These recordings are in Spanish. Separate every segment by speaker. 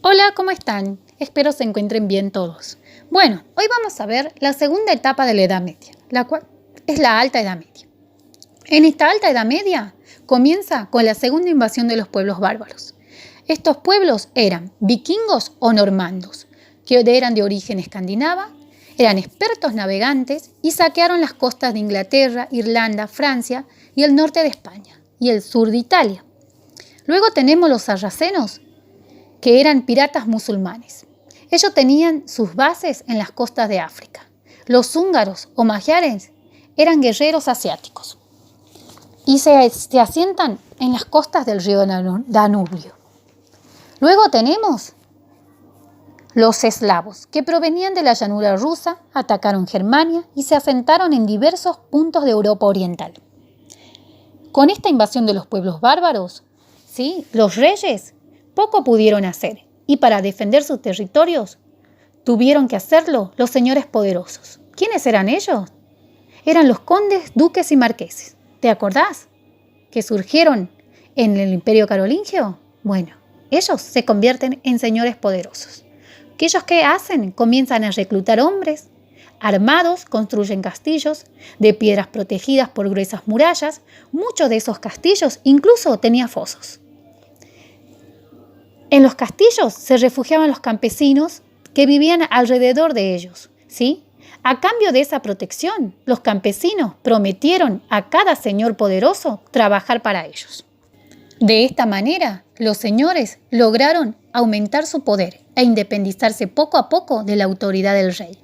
Speaker 1: Hola, ¿cómo están? Espero se encuentren bien todos. Bueno, hoy vamos a ver la segunda etapa de la Edad Media, la cual es la Alta Edad Media. En esta Alta Edad Media comienza con la segunda invasión de los pueblos bárbaros. Estos pueblos eran vikingos o normandos, que eran de origen escandinava, eran expertos navegantes y saquearon las costas de Inglaterra, Irlanda, Francia y el norte de España y el sur de Italia. Luego tenemos los sarracenos, que eran piratas musulmanes. Ellos tenían sus bases en las costas de África. Los húngaros o magiares eran guerreros asiáticos y se asientan en las costas del río Danubio. Luego tenemos los eslavos, que provenían de la llanura rusa, atacaron Germania y se asentaron en diversos puntos de Europa Oriental. Con esta invasión de los pueblos bárbaros, los reyes poco pudieron hacer, y para defender sus territorios tuvieron que hacerlo los señores poderosos. ¿Quiénes eran ellos? Eran los condes, duques y marqueses. ¿Te acordás? Que surgieron en el Imperio Carolingio. Bueno, ellos se convierten en señores poderosos. ¿Ellos qué hacen? Comienzan a reclutar hombres armados, construyen castillos de piedras protegidas por gruesas murallas. Muchos de esos castillos incluso tenían fosos. En los castillos se refugiaban los campesinos que vivían alrededor de ellos, ¿sí? A cambio de esa protección, los campesinos prometieron a cada señor poderoso trabajar para ellos. De esta manera, los señores lograron aumentar su poder e independizarse poco a poco de la autoridad del rey.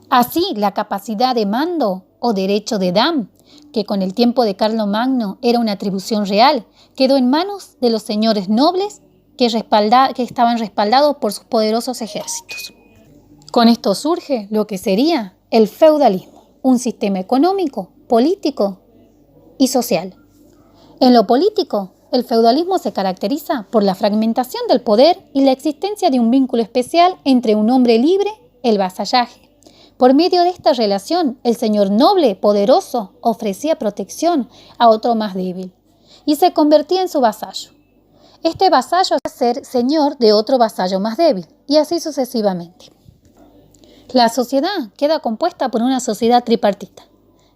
Speaker 1: Así, la capacidad de mando o derecho de dam, que con el tiempo de Carlomagno era una atribución real, quedó en manos de los señores nobles que estaban respaldados por sus poderosos ejércitos. Con esto surge lo que sería el feudalismo, un sistema económico, político y social. En lo político, el feudalismo se caracteriza por la fragmentación del poder y la existencia de un vínculo especial entre un hombre libre, el vasallaje. Por medio de esta relación, el señor noble, poderoso, ofrecía protección a otro más débil y se convertía en su vasallo. Este vasallo va a ser señor de otro vasallo más débil, y así sucesivamente. La sociedad queda compuesta por una sociedad tripartita,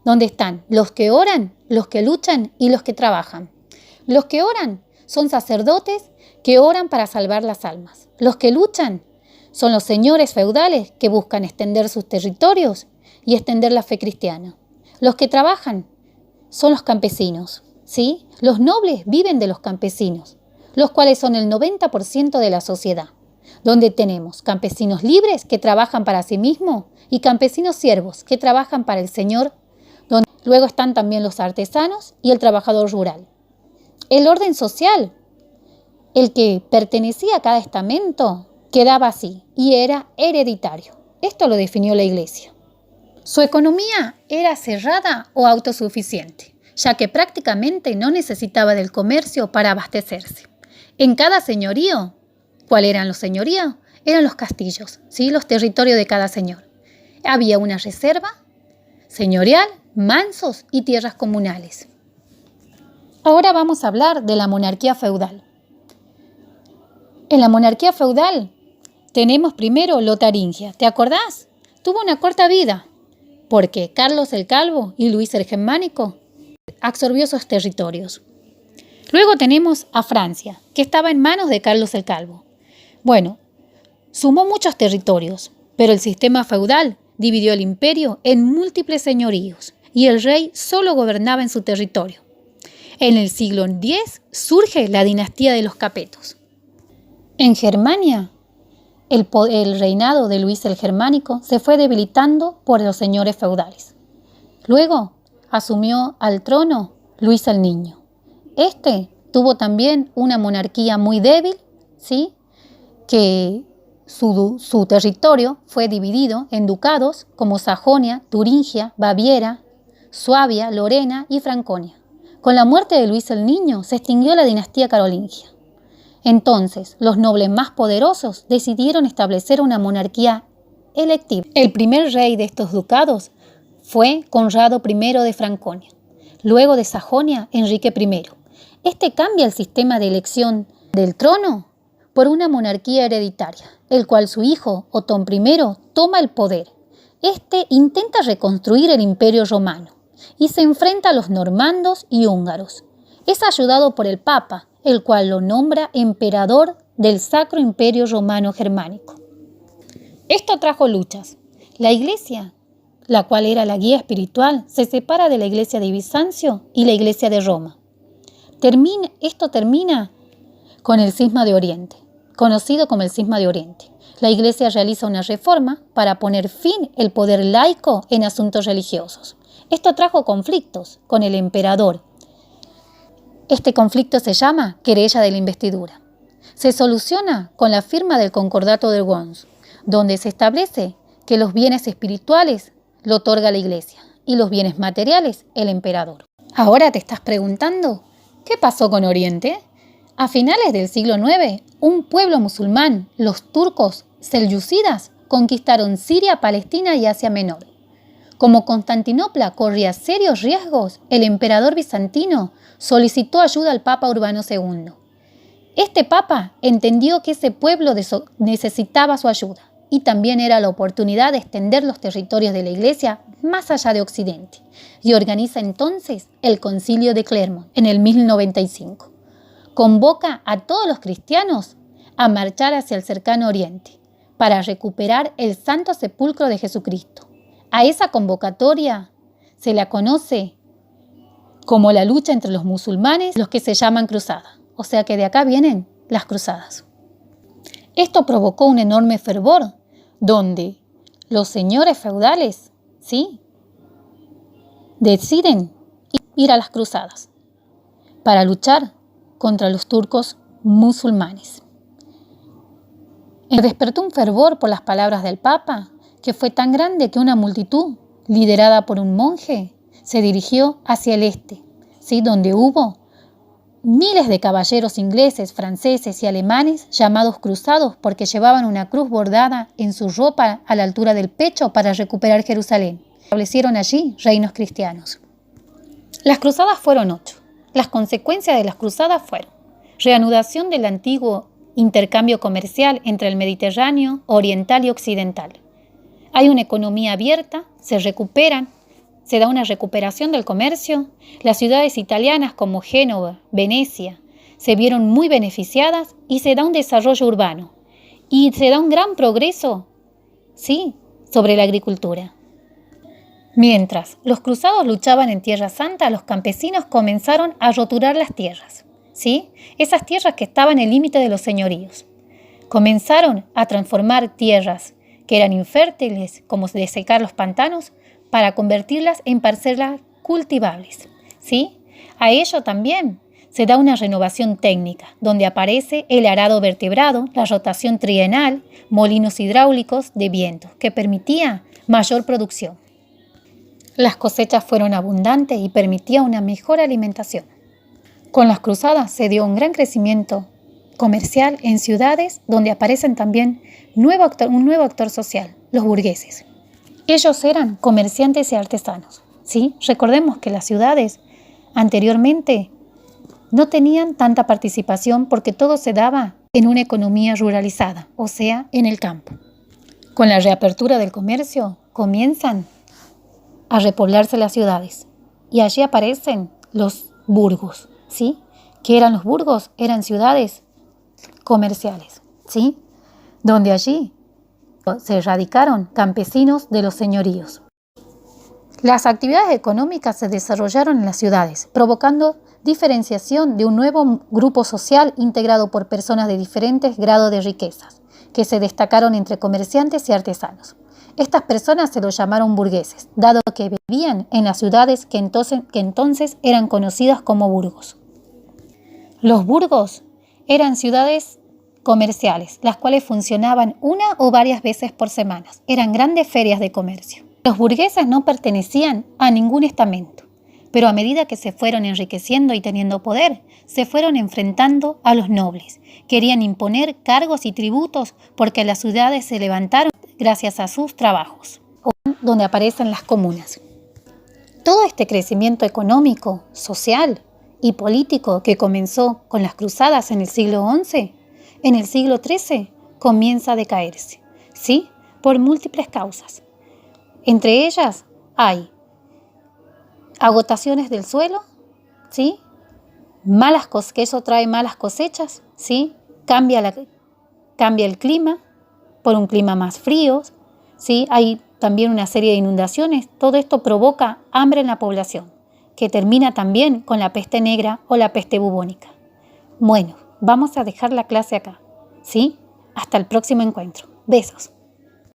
Speaker 1: donde están los que oran, los que luchan y los que trabajan. Los que oran son sacerdotes que oran para salvar las almas. Los que luchan son los señores feudales que buscan extender sus territorios y extender la fe cristiana. Los que trabajan son los campesinos, ¿sí? Los nobles viven de los campesinos, los cuales son el 90% de la sociedad, donde tenemos campesinos libres que trabajan para sí mismos y campesinos siervos que trabajan para el Señor, donde luego están también los artesanos y el trabajador rural. El orden social, el que pertenecía a cada estamento, quedaba así y era hereditario. Esto lo definió la Iglesia. Su economía era cerrada o autosuficiente, ya que prácticamente no necesitaba del comercio para abastecerse. En cada señorío, ¿cuáles eran los señoríos? Eran los castillos, ¿sí? Los territorios de cada señor. Había una reserva señorial, mansos y tierras comunales. Ahora vamos a hablar de la monarquía feudal. En la monarquía feudal tenemos primero Lotaringia. ¿Te acordás? Tuvo una corta vida, porque Carlos el Calvo y Luis el Germánico absorbió esos territorios. Luego tenemos a Francia, que estaba en manos de Carlos el Calvo. Bueno, sumó muchos territorios, pero el sistema feudal dividió el imperio en múltiples señoríos y el rey solo gobernaba en su territorio. En el siglo X surge la dinastía de los Capetos. En Germania, el reinado de Luis el Germánico se fue debilitando por los señores feudales. Luego asumió al trono Luis el Niño. Este tuvo también una monarquía muy débil, ¿sí? Que su territorio fue dividido en ducados como Sajonia, Turingia, Baviera, Suabia, Lorena y Franconia. Con la muerte de Luis el Niño se extinguió la dinastía carolingia. Entonces, los nobles más poderosos decidieron establecer una monarquía electiva. El primer rey de estos ducados fue Conrado I de Franconia. Luego de Sajonia, Enrique I. Este cambia el sistema de elección del trono por una monarquía hereditaria, el cual su hijo, Otón I, toma el poder. Este intenta reconstruir el Imperio Romano y se enfrenta a los normandos y húngaros. Es ayudado por el Papa, el cual lo nombra emperador del Sacro Imperio Romano Germánico. Esto trajo luchas. La Iglesia, la cual era la guía espiritual, se separa de la Iglesia de Bizancio y la Iglesia de Roma. Esto termina con el Cisma de Oriente, conocido como el Cisma de Oriente. La Iglesia realiza una reforma para poner fin al poder laico en asuntos religiosos. Esto trajo conflictos con el emperador. Este conflicto se llama querella de la investidura. Se soluciona con la firma del Concordato de Worms, donde se establece que los bienes espirituales lo otorga la Iglesia y los bienes materiales el emperador. Ahora te estás preguntando, ¿qué pasó con Oriente? A finales del siglo IX, un pueblo musulmán, los turcos selyúcidas, conquistaron Siria, Palestina y Asia Menor. Como Constantinopla corría serios riesgos, el emperador bizantino solicitó ayuda al Papa Urbano II. Este papa entendió que ese pueblo necesitaba su ayuda y también era la oportunidad de extender los territorios de la Iglesia más allá de Occidente, y organiza entonces el Concilio de Clermont en el 1095. Convoca a todos los cristianos a marchar hacia el cercano Oriente para recuperar el Santo Sepulcro de Jesucristo. A esa convocatoria se la conoce como la lucha entre los musulmanes y los que se llaman cruzadas. O sea que de acá vienen las cruzadas. Esto provocó un enorme fervor, donde los señores feudales, deciden ir a las cruzadas para luchar contra los turcos musulmanes. Despertó un fervor por las palabras del Papa, que fue tan grande que una multitud, liderada por un monje, se dirigió hacia el este, donde hubo miles de caballeros ingleses, franceses y alemanes llamados cruzados porque llevaban una cruz bordada en su ropa a la altura del pecho para recuperar Jerusalén. Establecieron allí reinos cristianos. Las cruzadas fueron 8. Las consecuencias de las cruzadas fueron reanudación del antiguo intercambio comercial entre el Mediterráneo oriental y occidental. Hay una economía abierta, se da una recuperación del comercio. Las ciudades italianas como Génova, Venecia, se vieron muy beneficiadas y se da un desarrollo urbano. Y se da un gran progreso, sobre la agricultura. Mientras los cruzados luchaban en Tierra Santa, los campesinos comenzaron a roturar las tierras, esas tierras que estaban en el límite de los señoríos. Comenzaron a transformar tierras que eran infértiles, como de secar los pantanos, para convertirlas en parcelas cultivables. A ello también se da una renovación técnica, donde aparece el arado vertebrado, la rotación trienal, molinos hidráulicos de viento, que permitía mayor producción. Las cosechas fueron abundantes y permitía una mejor alimentación. Con las cruzadas se dio un gran crecimiento comercial en ciudades donde aparecen también un nuevo actor social, los burgueses. Ellos eran comerciantes y artesanos. Recordemos que las ciudades anteriormente no tenían tanta participación porque todo se daba en una economía ruralizada, o sea, en el campo. Con la reapertura del comercio comienzan a repoblarse las ciudades y allí aparecen los burgos, ¿Qué eran los burgos? Eran ciudades comerciales, donde allí se radicaron campesinos de los señoríos. Las actividades económicas se desarrollaron en las ciudades, provocando diferenciación de un nuevo grupo social integrado por personas de diferentes grados de riquezas, que se destacaron entre comerciantes y artesanos. Estas personas se los llamaron burgueses, dado que vivían en las ciudades que entonces eran conocidas como burgos. Los burgos eran ciudades comerciales, las cuales funcionaban una o varias veces por semana. Eran grandes ferias de comercio. Los burgueses no pertenecían a ningún estamento, pero a medida que se fueron enriqueciendo y teniendo poder, se fueron enfrentando a los nobles. Querían imponer cargos y tributos porque las ciudades se levantaron gracias a sus trabajos, donde aparecen las comunas. Todo este crecimiento económico, social y político que comenzó con las cruzadas en el siglo XI en el siglo XIII comienza a decaerse, ¿sí? Por múltiples causas. Entre ellas hay agotaciones del suelo, ¿sí? Que eso trae malas cosechas, ¿sí? Cambia el clima por un clima más frío, ¿sí? Hay también una serie de inundaciones. Todo esto provoca hambre en la población, que termina también con la peste negra o la peste bubónica. Bueno, vamos a dejar la clase acá, ¿sí? Hasta el próximo encuentro. Besos.